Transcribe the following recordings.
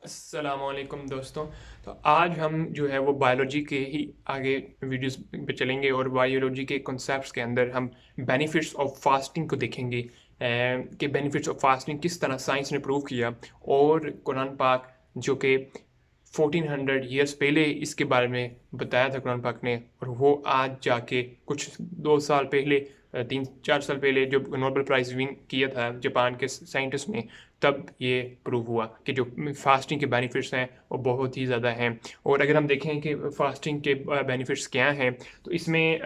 अस्सलामुअलैकुम दोस्तों। तो आज हम जो है वो बायोलॉजी के ही आगे वीडियोस पे चलेंगे और बायोलॉजी के कॉन्सेप्ट्स के अंदर हम बेनिफिट्स ऑफ फास्टिंग को देखेंगे कि बेनिफिट्स ऑफ फास्टिंग किस तरह साइंस ने प्रूव किया और कुरान पाक जो कि 1400 ईयर्स पहले इसके बारे में बताया था कुरान पाक ने, और वो आज जाके कुछ 2 साल पहले 3-4 साल पहले जब नोबेल प्राइज़ विन किया था जापान के साइंटिस्ट ने, तब ये प्रूव हुआ कि जो फास्टिंग के बेनिफिट्स हैं वो बहुत ही ज़्यादा हैं। और अगर हम देखें कि फास्टिंग के बेनिफिट्स क्या हैं, तो इसमें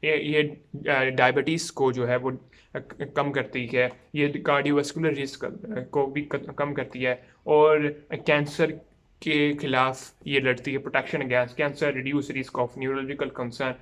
ये डायबिटीज़ को जो है वो कम करती है, ये कार्डियोवास्कुलर रिस्क को भी कम करती है, और कैंसर के खिलाफ ये लड़ती है, protection against cancer, reduce risk of neurological concern,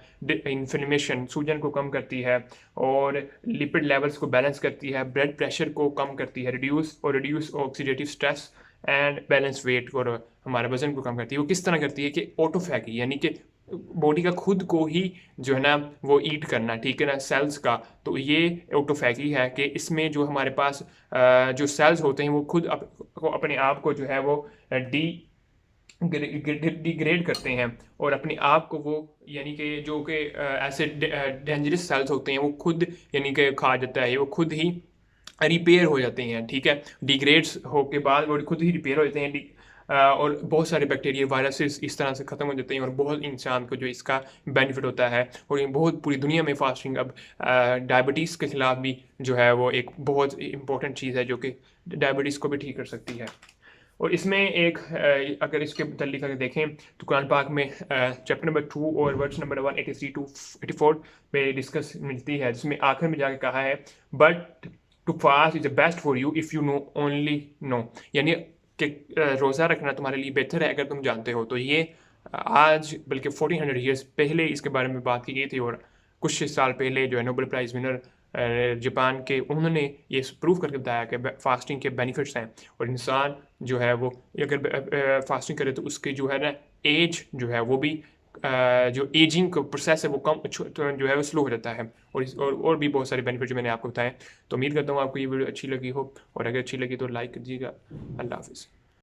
inflammation सूजन को कम करती है, और लिपिड लेवल्स को बैलेंस करती है, ब्लड प्रेशर को कम करती है, reduce oxidative stress and balance weight, और हमारे वजन को कम करती है। वो किस तरह करती है कि ऑटोफैगी, यानी कि बॉडी का खुद को ही जो है ना वो ईट करना, ठीक है ना, सेल्स का। तो ये ऑटोफैगी है कि इसमें जो हमारे पास जो सेल्स होते हैं वो खुद अपने आप को जो है वो डी डिग्रेड करते हैं, और अपने आप को वो, यानी कि जो कि ऐसे डेंजरस सेल्स होते हैं वो खुद, यानी कि खा जाता है, वो खुद ही रिपेयर हो जाते हैं, ठीक है। डिग्रेड्स हो के बाद वो खुद ही रिपेयर हो जाते हैं, और बहुत सारे बैक्टीरिया वायरसेस इस तरह से ख़त्म हो जाते हैं, और बहुत इंसान को जो इसका बेनिफिट होता है। और ये बहुत पूरी दुनिया में फास्टिंग अब डायबिटीज़ के खिलाफ भी जो है वो एक बहुत इंपॉर्टेंट चीज़ है जो कि डायबिटीज़ को भी ठीक कर सकती है। और इसमें एक अगर इसके मतलब अगर देखें तो कुरान पाक में चैप्टर नंबर 2 और वर्स नंबर 183 टू 84 में डिस्कस मिलती है, जिसमें आखिर में जाके कहा है, but to fast is the best for you if you know only know, यानी कि रोज़ा रखना तुम्हारे लिए बेहतर है अगर तुम जानते हो। तो ये आज बल्कि 1400 ईयर्स पहले इसके बारे में बात की गई थी, और कुछ साल पहले जो है नोबेल प्राइज़ विनर जापान के, उन्होंने ये प्रूव करके बताया कि फास्टिंग के बेनिफिट्स हैं, और इंसान जो है वो अगर फास्टिंग करे तो उसकी जो है ना एज जो है वो भी जो एजिंग का प्रोसेस है वो तो जो है वो स्लो हो जाता है, और भी बहुत सारे बेनिफिट जो मैंने आपको बताए। तो उम्मीद करता हूँ आपको ये वीडियो अच्छी लगी हो, और अगर अच्छी लगी तो लाइक कीजिएगा। अल्लाह हाफिज़।